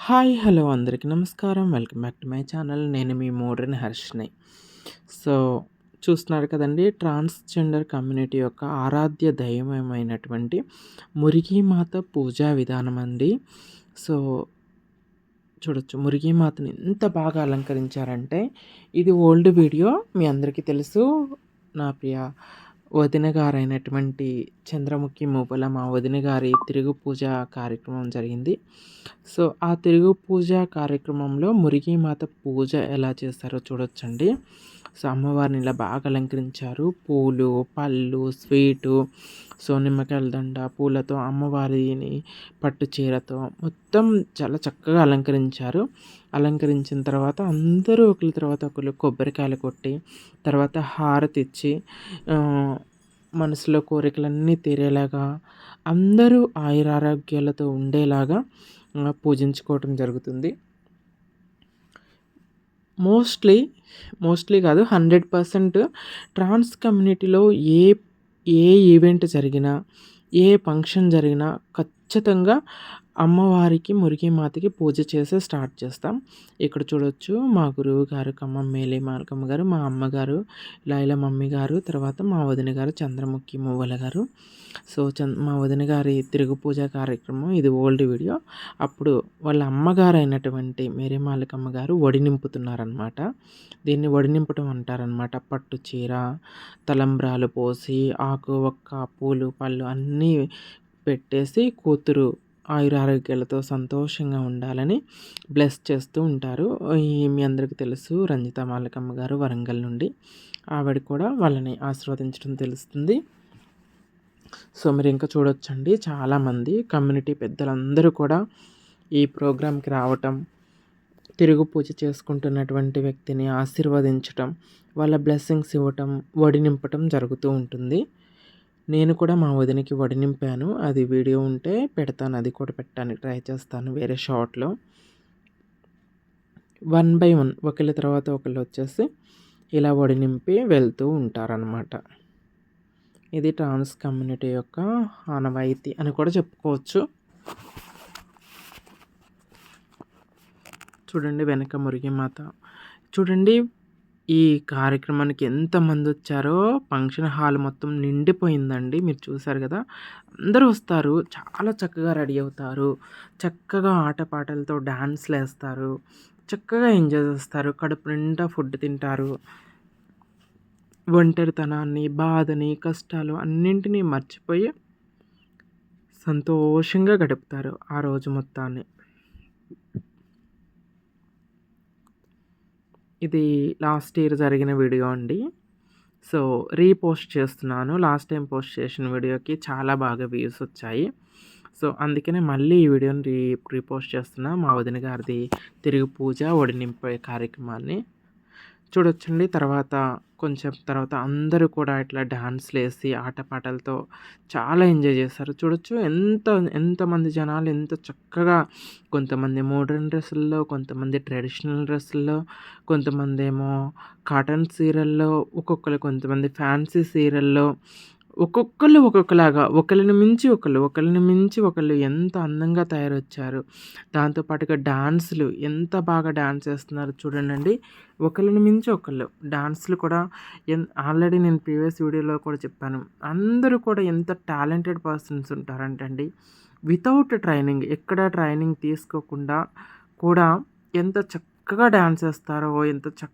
Hi hello అందరికీ నమస్కారం. Welcome back to my channel. నేను మీ మోడ్రన్ హర్షిని. సో, చూస్తున్నారు కదండీ, ట్రాన్స్‌జెండర్ కమ్యూనిటీ యొక్క ఆరాధ్య దైవమైనటువంటి మురిగీమాత పూజా విధానం అండి. సో, చూడొచ్చు మురిగీమాతని ఎంత బాగా అలంకరించారంటే, ఇది ఓల్డ్ వీడియో మీ అందరికీ తెలుసు. నా ప్రియ వదిన గారైనటువంటి చంద్రముఖి మూవల మా వదిన గారి తిరుగు పూజ కార్యక్రమం జరిగింది. సో, ఆ తిరుగు పూజ కార్యక్రమంలో మురిగీమాత పూజ ఎలా చేస్తారో చూడొచ్చండి. సో, అమ్మవారిని ఇలా బాగా అలంకరించారు. పూలు, పళ్ళు, స్వీటు, సో, నిమ్మకాయల దండ, పూలతో అమ్మవారిని పట్టు చీరతో మొత్తం చాలా చక్కగా అలంకరించారు. అలంకరించిన తర్వాత అందరూ ఒకళ్ళ తర్వాత ఒకళ్ళు కొబ్బరికాయలు కొట్టి, తర్వాత హారతిచ్చి మనసులో కోరికలన్నీ తీరేలాగా అందరూ ఆయురారోగ్యాలతో ఉండేలాగా పూజించుకోవటం జరుగుతుంది. మోస్ట్లీ కాదు, 100% ట్రాన్స్ కమ్యూనిటీలో ఏ ఏ ఈవెంట్ జరిగినా, ఏ ఫంక్షన్ జరిగినా ఖచ్చితంగా అమ్మవారికి మురిగీమాతకి పూజ చేసే స్టార్ట్ చేస్తాం. ఇక్కడ చూడొచ్చు మా గురువు గారు ఖమ్మం మేలే మార్గమ్మ గారు, మా అమ్మగారు లైలా మమ్మీ గారు, తర్వాత మా వదిన గారు చంద్రముఖి మువ్వల గారు. సో, మా వదిన గారి తిరుగు పూజ కార్యక్రమం ఇది ఓల్డ్ వీడియో. అప్పుడు వాళ్ళ అమ్మగారు అయినటువంటి మేరీ మాలకమ్మ గారు వడి నింపుతున్నారనమాట. దీన్ని వడి నింపటం అంటారనమాట. పట్టు చీర, తలంబ్రాలు పోసి, ఆకు, ఒక్క, పూలు, పళ్ళు అన్నీ పెట్టేసి కూతురు ఆయురారోగ్యాలతో సంతోషంగా ఉండాలని బ్లెస్ చేస్తూ ఉంటారు. మీ అందరికీ తెలుసు రంజిత మాలకమ్మ గారు వరంగల్ నుండి. ఆవిడ కూడా వాళ్ళని ఆశీర్వదించడం తెలుస్తుంది. సో, మీరు ఇంకా చూడొచ్చండి, చాలామంది కమ్యూనిటీ పెద్దలందరూ కూడా ఈ ప్రోగ్రాంకి రావటం, తిరుగు పూజ చేసుకుంటున్నటువంటి వ్యక్తిని ఆశీర్వదించటం, వాళ్ళ బ్లెస్సింగ్స్ ఇవ్వటం, వడి నింపటం జరుగుతూ ఉంటుంది. నేను కూడా మా వదినకి వడి నింపాను. అది వీడియో ఉంటే పెడతాను, అది కూడా పెట్టడానికి ట్రై చేస్తాను వేరే షార్ట్‌లో. 1 బై 1 ఒకళ్ళ తర్వాత ఒకళ్ళు వచ్చేసి ఇలా వడి నింపి వెళ్తూ ఉంటారనమాట. ఇది ట్రాన్స్ కమ్యూనిటీ యొక్క ఆనవాయితీ అని కూడా చెప్పుకోవచ్చు. చూడండి వెనక మురిగీమాత. చూడండి ఈ కార్యక్రమానికి ఎంతమంది వచ్చారో, ఫంక్షన్ హాల్ మొత్తం నిండిపోయిందండి. మీరు చూసారు కదా, అందరూ వస్తారు, చాలా చక్కగా రెడీ అవుతారు, చక్కగా ఆటపాటలతో డాన్స్లు వేస్తారు, చక్కగా ఎంజాయ్ చేస్తారు, కడుపు నిండా ఫుడ్ తింటారు. ఒంటరితనాన్ని, బాధని, కష్టాలు అన్నింటినీ మర్చిపోయి సంతోషంగా గడుపుతారు ఆ రోజు మొత్తాన్ని. ఇది లాస్ట్ ఇయర్ జరిగిన వీడియో అండి. సో, రీపోస్ట్ చేస్తున్నాను. లాస్ట్ టైం పోస్ట్ చేసిన వీడియోకి చాలా బాగా వ్యూస్ వచ్చాయి. సో, అందుకనే మళ్ళీ ఈ వీడియోని రీపోస్ట్ చేస్తున్నా. మా వదిన గారిది తిరుగు పూజ, వడి నింపే కార్యక్రమాన్ని చూడొచ్చండి. కొంచెం తర్వాత అందరూ కూడా ఇట్లా డాన్స్‌లేసి ఆటపాటలతో చాలా ఎంజాయ్ చేస్తారు. చూడొచ్చు ఎంతమంది జనాలు ఎంత చక్కగా, కొంతమంది మోడ్రన్ డ్రెస్సుల్లో, కొంతమంది ట్రెడిషనల్ డ్రెస్సుల్లో, కొంతమందేమో కాటన్ చీరల్లో, కొంతమంది ఫ్యాన్సీ చీరల్లో, ఒక్కొక్కళ్ళు ఒక్కొక్కలాగా, ఒకళ్ళని మించి ఒకళ్ళు ఎంత అందంగా తయారొచ్చారు. దాంతో పాటుగా డాన్సులు ఎంత బాగా డాన్స్ చేస్తున్నారో చూడండండి. ఒకళ్ళని మించి ఒకళ్ళు డాన్సులు కూడా ఆల్రెడీ నేను ప్రీవియస్ వీడియోలో కూడా చెప్పాను. అందరూ కూడా ఎంత టాలెంటెడ్ పర్సన్స్ ఉంటారంటండి. వితౌట్ ట్రైనింగ్, ఎక్కడ ట్రైనింగ్ తీసుకోకుండా కూడా ఎంత చక్కగా డాన్స్ చేస్తారో, ఎంత చక్కగా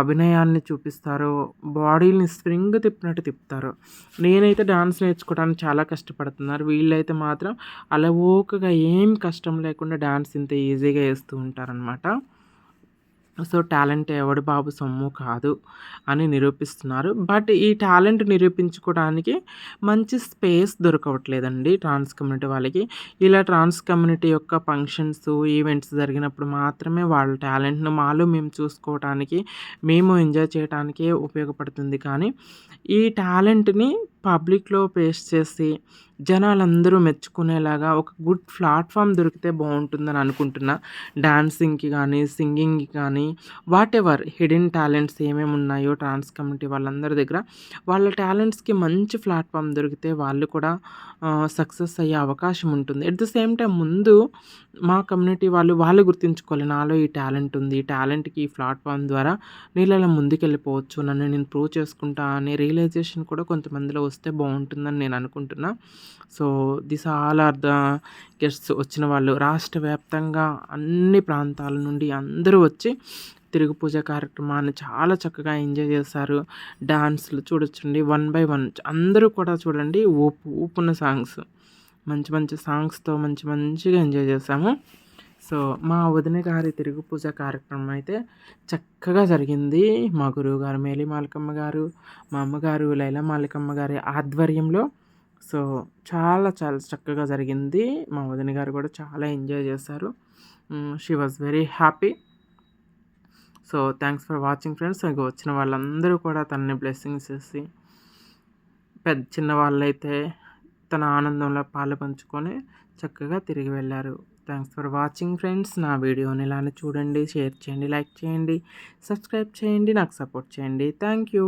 అభినయాన్ని చూపిస్తారో, బాడీని స్ప్రింగ్ తిప్పినట్టు తిప్పుతారు. నేనైతే డాన్స్ నేర్చుకోవడానికి చాలా కష్టపడుతున్నారు. వీళ్ళైతే మాత్రం అలవోకగా ఏం కష్టం లేకుండా డాన్స్ ఇంత ఈజీగా వేస్తూ ఉంటారనమాట. సో, టాలెంట్ ఎవడి బాబు సొమ్ము కాదు అని నిరూపిస్తున్నారు. బట్ ఈ టాలెంట్ నిరూపించుకోవడానికి మంచి స్పేస్ దొరకవట్లేదండి ట్రాన్స్ కమ్యూనిటీ వాళ్ళకి. ఇలా ట్రాన్స్ కమ్యూనిటీ యొక్క ఫంక్షన్స్, ఈవెంట్స్ జరిగినప్పుడు మాత్రమే వాళ్ళ టాలెంట్‌ను మేము చూసుకోవటానికి, మేము ఎంజాయ్ చేయటానికే ఉపయోగపడుతుంది. కానీ ఈ టాలెంట్‌ని పబ్లిక్‌లో పేస్ట్ చేసి, జనాలందరూ మెచ్చుకునేలాగా ఒక గుడ్ ప్లాట్‌ఫార్మ్ దొరికితే బావుంటుందని అనుకుంటున్నా. డాన్సింగ్‌కి గానీ, సింగింగ్‌కి కానీ, వాటెవర్ హిడెన్ టాలెంట్స్ ఏమేమున్నాయో ట్రాన్స్ కమ్యూనిటీ వాళ్ళందరి దగ్గర, వాళ్ళ టాలెంట్స్‌కి మంచి ప్లాట్‌ఫార్మ్ దొరికితే వాళ్ళు కూడా సక్సెస్ అయ్యే అవకాశం ఉంటుంది. ఎట్ ద సేమ్ టైమ్ ముందు మా కమ్యూనిటీ వాళ్ళు గుర్తించుకోవాలి. నాలో ఈ టాలెంట్ ఉంది. ఈ టాలెంట్‌కి ఈ ప్లాట్‌ఫార్మ్ ద్వారా నేను ఇలా ముందుకెళ్ళిపోవచ్చు. నన్ను నేను ప్రూవ్ చేసుకుంటా అనే రియలైజేషన్ కూడా కొంతమందిలో వస్తే బావుంటుందని నేను అనుకుంటున్నా. So, this all are the guests వచ్చిన వాళ్ళు రాష్ట్ర వ్యాప్తంగా అన్ని ప్రాంతాల నుండి అందరూ వచ్చి తిరుగు పూజ కార్యక్రమాన్ని చాలా చక్కగా ఎంజాయ్ చేశారు. డాన్స్‌లు చూడొచ్చండి. వన్ బై వన్ అందరూ కూడా చూడండి ఊపున్న సాంగ్స్. మంచి మంచి సాంగ్స్‌తో మంచిగా ఎంజాయ్ చేశాము. సో, మా వదిన గారి తిరుగు పూజ కార్యక్రమం అయితే చక్కగా జరిగింది. మా గురువుగారు మేలి మాలకమ్మ గారు, మా అమ్మగారు లైలా మాలకమ్మ గారి ఆధ్వర్యంలో. సో, చాలా చక్కగా జరిగింది. మా వదిన గారు కూడా చాలా ఎంజాయ్ చేశారు. She was very happy. So, thanks for watching friends. ఇగో వచ్చిన వాళ్ళందరూ కూడా తనని బ్లెస్సింగ్స్ చేసి, చిన్నవాళ్ళైతే తన ఆనందంలో పాలుపంచుకొని చక్కగా తిరిగి వెళ్లారు. Thanks for watching friends. నా వీడియోని ఇలానే చూడండి, షేర్ చేయండి, లైక్ చేయండి, సబ్స్క్రైబ్ చేయండి, నాకు సపోర్ట్ చేయండి. Thank you.